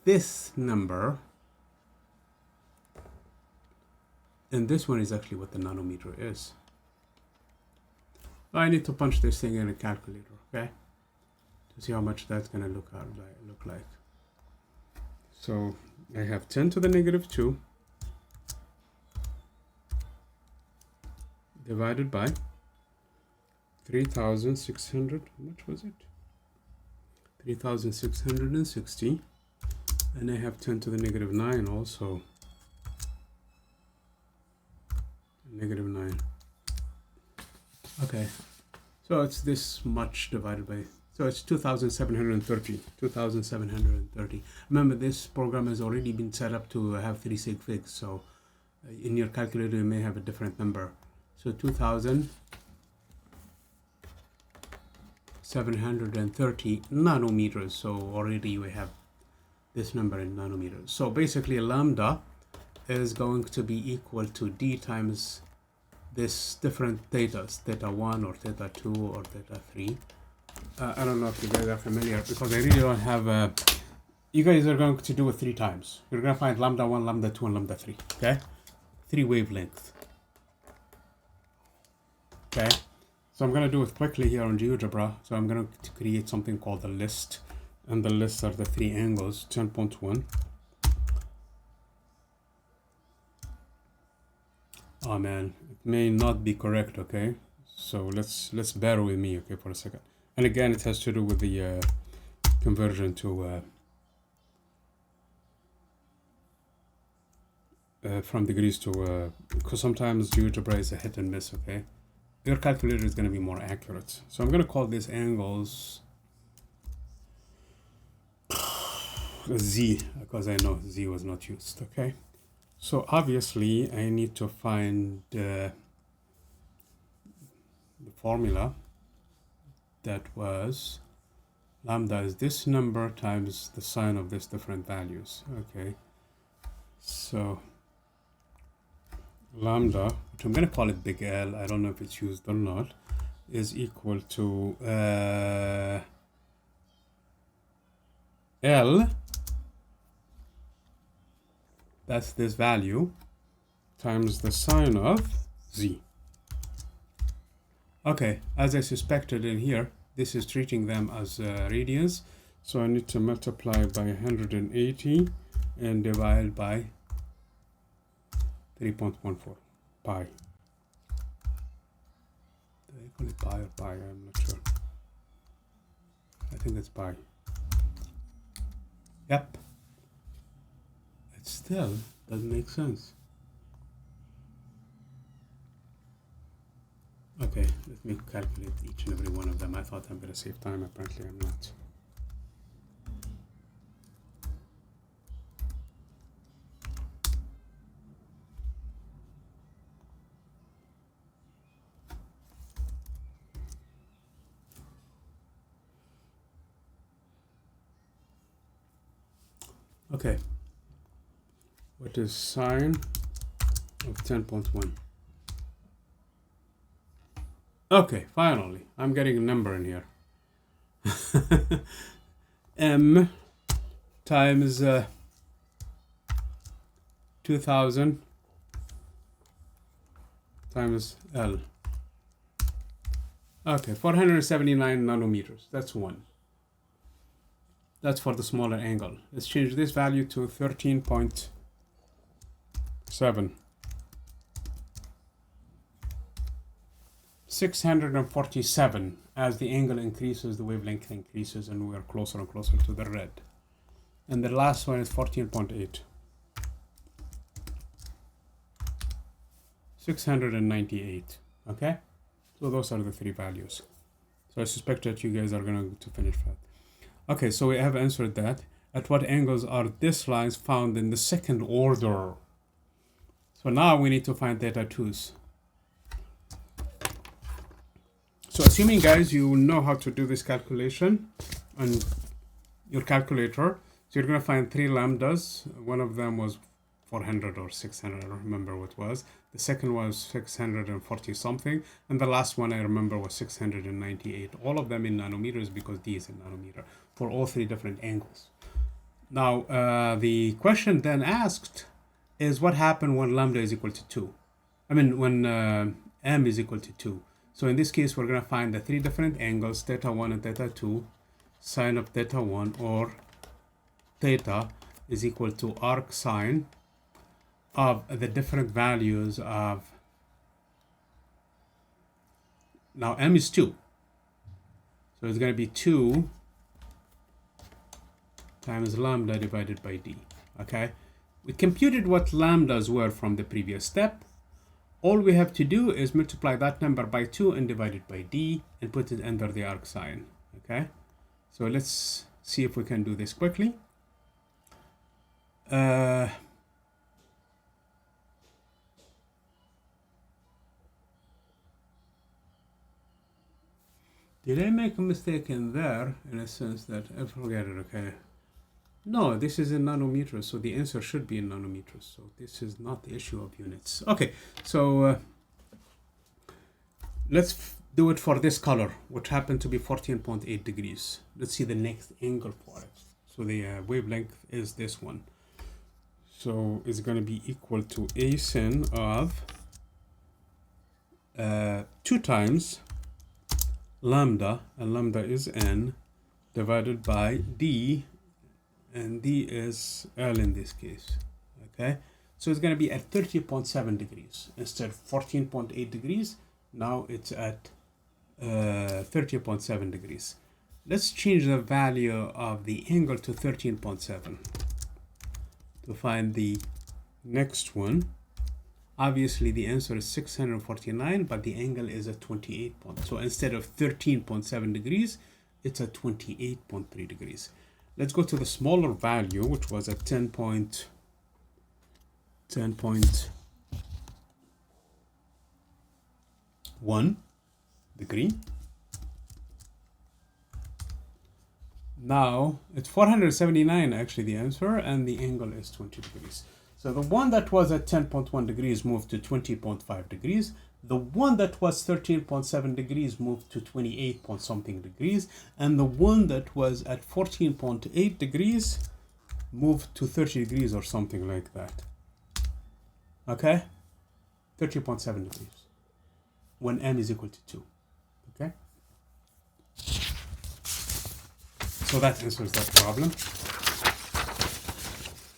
this number, and this one is actually what the nanometer is. I need to punch this thing in a calculator, okay, to see how much that's going to look like. So I have 10 to the negative 2 divided by 3,600, how much was it? 3,660, and I have 10 to the negative 9 also. Negative 9. Okay, so it's this much divided by, so it's 2,730. 2,730. Remember, this program has already been set up to have 3 sig figs, so in your calculator you may have a different number. So 2,730 nanometers. So already we have this number in nanometers. So basically lambda is going to be equal to D times this different thetas, theta 1 or theta 2 or theta 3. I don't know if you guys are familiar, because I really don't have you guys are going to do it 3 times. You're going to find lambda 1, lambda 2, and lambda 3, okay? 3 wavelengths. Okay, so I'm going to do it quickly here on GeoGebra. So I'm going to create something called the list, and the lists are the 3 angles, 10.1. Oh man, it may not be correct, okay? So let's bear with me, okay, for a second. And again, it has to do with the conversion to from degrees to, because sometimes GeoGebra is a hit and miss, okay? Your calculator is going to be more accurate. So I'm going to call these angles Z, because I know Z was not used, okay? So obviously I need to find the formula that was lambda is this number times the sine of these different values, okay? So lambda, which I'm going to call it big L, I don't know if it's used or not, is equal to L, that's this value, times the sine of Z. Okay, as I suspected in here, this is treating them as radians, so I need to multiply by 180 and divide by 3.14 pi. Did I call it pi or pi? I'm not sure. I think it's pi. Yep. It still doesn't make sense. Okay, let me calculate each and every one of them. I thought I'm going to save time. Apparently I'm not. Okay, what is sine of 10.1? Okay, finally, I'm getting a number in here. M times 2000 times L. Okay, 479 nanometers. That's one. That's for the smaller angle. Let's change this value to 13.7. 647. As the angle increases, the wavelength increases, and we are closer and closer to the red. And the last one is 14.8. 698. Okay? So those are the three values. So I suspect that you guys are going to finish that. Okay, so we have answered that. At what angles are these lines found in the second order? So now we need to find theta 2's. So assuming, guys, you know how to do this calculation on your calculator, so you're going to find three lambdas. One of them was 400 or 600, I don't remember what it was. The second was 640 something, and the last one I remember was 698. All of them in nanometers, because D is in nanometer for all three different angles. Now, the question then asked is what happened when lambda is equal to 2? I mean, when m is equal to 2. So in this case, we're going to find the three different angles, theta 1 and theta 2, sine of theta 1, or theta is equal to arc sine of the different values of, now m is 2. So it's going to be 2 times lambda divided by d, okay? We computed what lambdas were from the previous step. All we have to do is multiply that number by 2 and divide it by d and put it under the arc sine, okay? So let's see if we can do this quickly. Did I make a mistake in there, in a sense that, I forget it, okay? No, this is in nanometers, so the answer should be in nanometers. So this is not the issue of units. Okay, so let's do it for this color, which happened to be 14.8 degrees. Let's see the next angle for it. So the wavelength is this one. So it's going to be equal to a sin of 2 times lambda, and lambda is n, divided by d, and d is L in this case, okay? So it's going to be at 30.7 degrees. Instead of 14.8 degrees, now it's at 30.7 degrees. Let's change the value of the angle to 13.7 to find the Next one. Obviously, the answer is 649, but the angle is at 28 points. So instead of 13.7 degrees, it's at 28.3 degrees. Let's go to the smaller value, which was at 10.1 degree. Now, it's 479 actually the answer, and the angle is 20 degrees. So the one that was at 10.1 degrees moved to 20.5 degrees. The one that was 13.7 degrees moved to 28 point something degrees. And the one that was at 14.8 degrees moved to 30 degrees or something like that. Okay? 30.7 degrees. When m is equal to 2. Okay? So that answers that problem.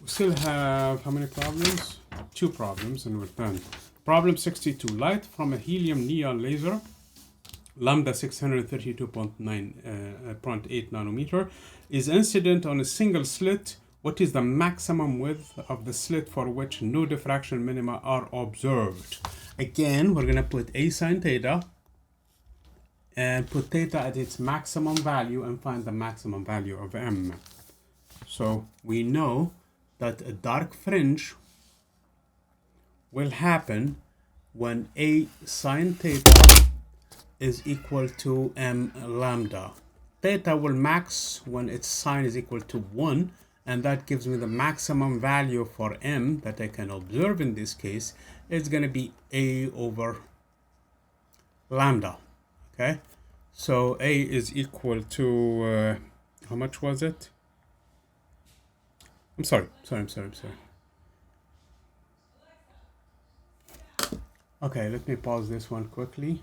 We still have how many problems? 2 problems and we're done. Problem 62. Light from a helium neon laser, lambda 632.8 nanometer, is incident on a single slit. What is the maximum width of the slit for which no diffraction minima are observed? Again, we're going to put a sine theta and put theta at its maximum value and find the maximum value of m. So we know that a dark fringe will happen when a sine theta is equal to m lambda. Theta will max when its sine is equal to 1, and that gives me the maximum value for m that I can observe in this case. It's going to be a over lambda. Okay, so a is equal to how much was it? I'm sorry. Okay, let me pause this one quickly.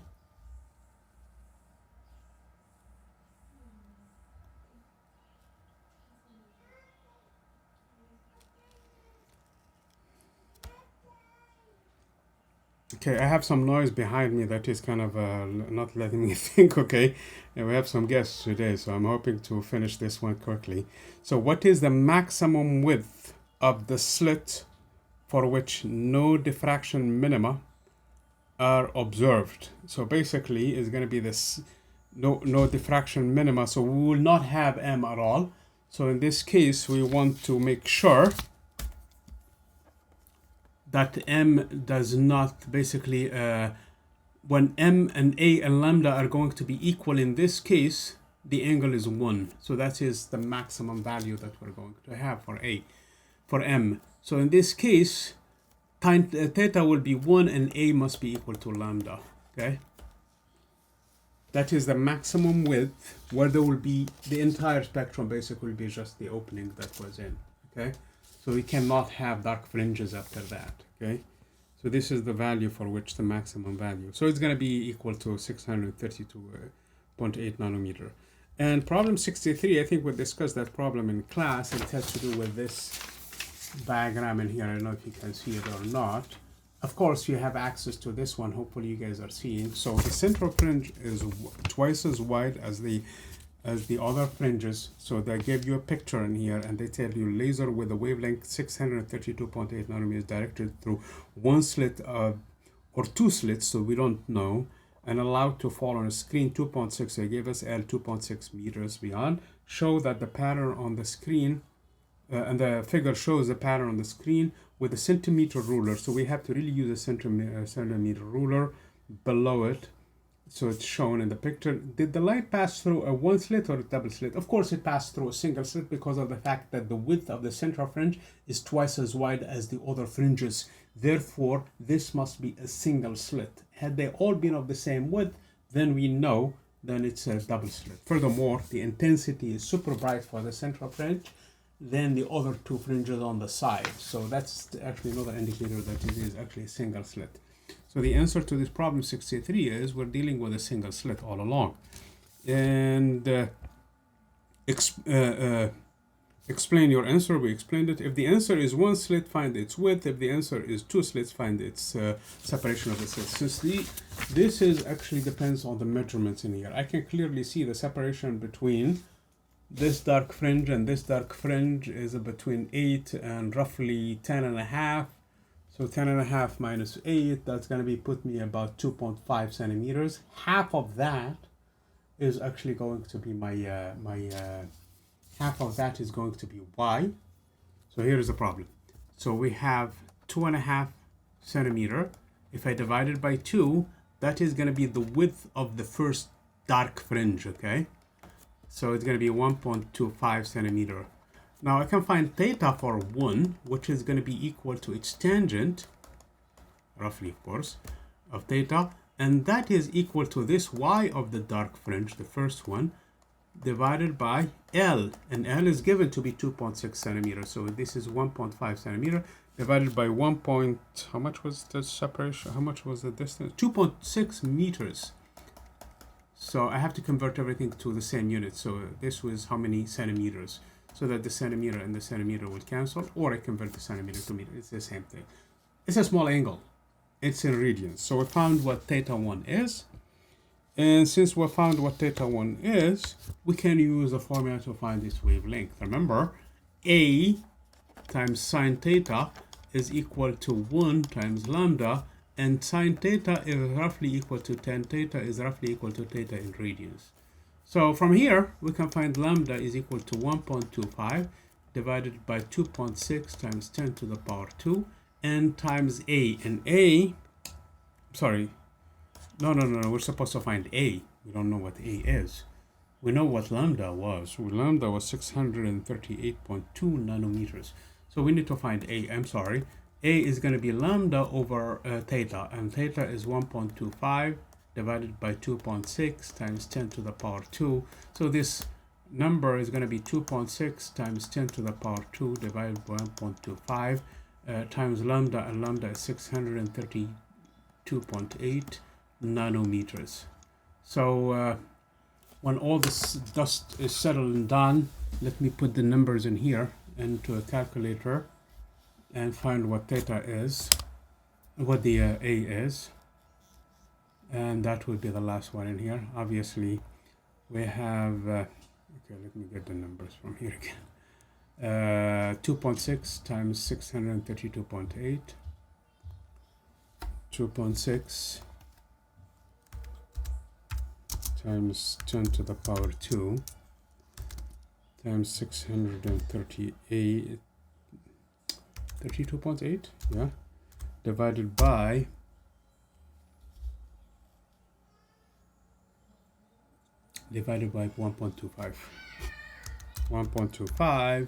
Okay, I have some noise behind me that is kind of not letting me think, okay? And we have some guests today, so I'm hoping to finish this one quickly. So what is the maximum width of the slit for which no diffraction minima are observed? So basically, it's going to be this no diffraction minima, so we will not have m at all. So in this case, we want to make sure that m does not basically, when m and a and lambda are going to be equal in this case, the angle is 1. So that is the maximum value that we're going to have for m. So in this case, theta will be 1 and a must be equal to lambda. Okay? That is the maximum width where there will be the entire spectrum basically will be just the opening that was in. Okay? So we cannot have dark fringes after that, okay? So this is the value for which the maximum value. So it's going to be equal to 632.8 nanometer. And problem 63, I think we discussed that problem in class. It has to do with this diagram in here. I don't know if you can see it or not. Of course, you have access to this one. Hopefully you guys are seeing. So the central fringe is twice as wide as the other fringes. So they give you a picture in here and they tell you laser with a wavelength 632.8 nanometers directed through one slit or 2 slits, so we don't know, and allowed to fall on a screen 2.6. So they gave us L 2.6 meters beyond. Show that the pattern on the screen, and the figure shows the pattern on the screen with a centimeter ruler. So we have to really use a centimeter ruler below it. So it's shown in the picture. Did the light pass through a 1 slit or a double slit? Of course it passed through a single slit because of the fact that the width of the central fringe is twice as wide as the other fringes. Therefore, this must be a single slit. Had they all been of the same width, then we know then it's a double slit. Furthermore, the intensity is super bright for the central fringe than the other 2 fringes on the side. So that's actually another indicator that it is actually a single slit. So the answer to this problem 63 is we're dealing with a single slit all along. And explain your answer. We explained it. If the answer is 1 slit, find its width. If the answer is 2 slits, find its separation of the slits. Since this is actually depends on the measurements in here. I can clearly see the separation between this dark fringe and this dark fringe is between 8 and roughly 10.5. So 10.5 minus 8, that's going to be put me about 2.5 centimeters. Half of that is actually going to be half of that is going to be y. So here is the problem. So we have 2.5 centimeter. If I divide it by 2, that is going to be the width of the first dark fringe, okay? So it's going to be 1.25 centimeter. Now I can find theta for 1, which is going to be equal to its tangent, roughly of course, of theta, and that is equal to this y of the dark fringe, the first one, divided by L, and L is given to be 2.6 centimeters. So this is 1.5 centimeter divided by 1 point, how much was the separation? How much was the distance? 2.6 meters. So I have to convert everything to the same unit. So this was how many centimeters? So that the centimeter and the centimeter will cancel, or I convert the centimeter to meter. It's the same thing. It's a small angle. It's in radians. So we found what theta 1 is. And since we found what theta 1 is, we can use the formula to find this wavelength. Remember, A times sine theta is equal to 1 times lambda, and sine theta is roughly equal to tan theta is roughly equal to theta in radians. So from here, we can find lambda is equal to 1.25 divided by 2.6 times 10 to the power 2 and times A. And A, sorry, no, we're supposed to find A. We don't know what A is. We know what lambda was. Lambda was 638.2 nanometers. So we need to find A. I'm sorry. A is going to be lambda over theta, and theta is 1.25 divided by 2.6 times 10 to the power 2. So this number is going to be 2.6 times 10 to the power 2 divided by 1.25 times lambda, and lambda is 632.8 nanometers. So when all this dust is settled and done, let me put the numbers in here into a calculator and find what theta is, what the A is, and that would be the last one in here. Obviously we have okay, let me get the numbers from here again. 2.6 times 632.8, 2.6 times 10 to the power 2 times 638, 32.8, yeah, divided by 1.25, 1.25,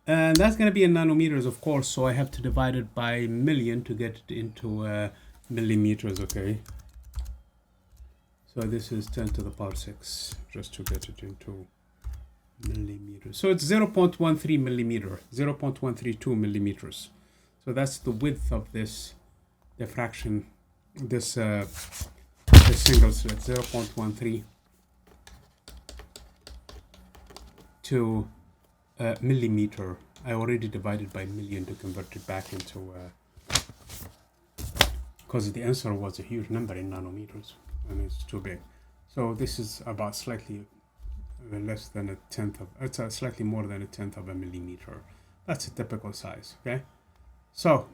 and that's going to be in nanometers, of course, so I have to divide it by million to get it into millimeters, okay? So this is 10 to the power 6, just to get it into millimeters. So it's 0.13 millimeter, 0.132 millimeters. So that's the width of this diffraction, this single slit, 0.13 to millimeter. I already divided by million to convert it back into, because the answer was a huge number in nanometers. I mean, it's too big. So this is about slightly less than a tenth of, it's slightly more than a tenth of a millimeter. That's a typical size, okay? So,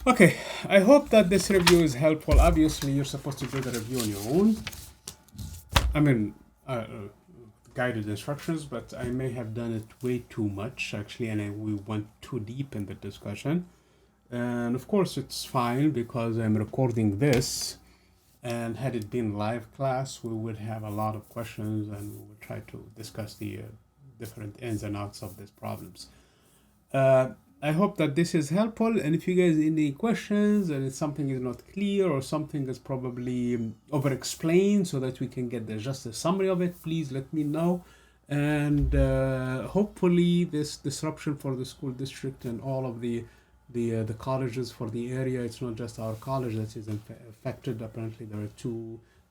okay, I hope that this review is helpful. Obviously, you're supposed to do the review on your own. I mean, guided instructions, but I may have done it way too much, actually, and we went too deep in the discussion. And of course, it's fine because I'm recording this. And had it been live class, we would have a lot of questions and we would try to discuss the different ins and outs of these problems. I hope that this is helpful. And if you guys have any questions and if something is not clear or something is probably over-explained so that we can get just a summary of it, please let me know. And hopefully this disruption for the school district and all of the colleges for the area, it's not just our college that is affected. Apparently there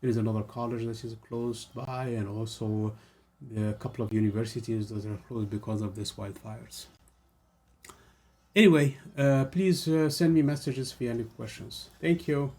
is another college that is close by, and also a couple of universities that are closed because of these wildfires. Anyway, please send me messages if you have any questions. Thank you.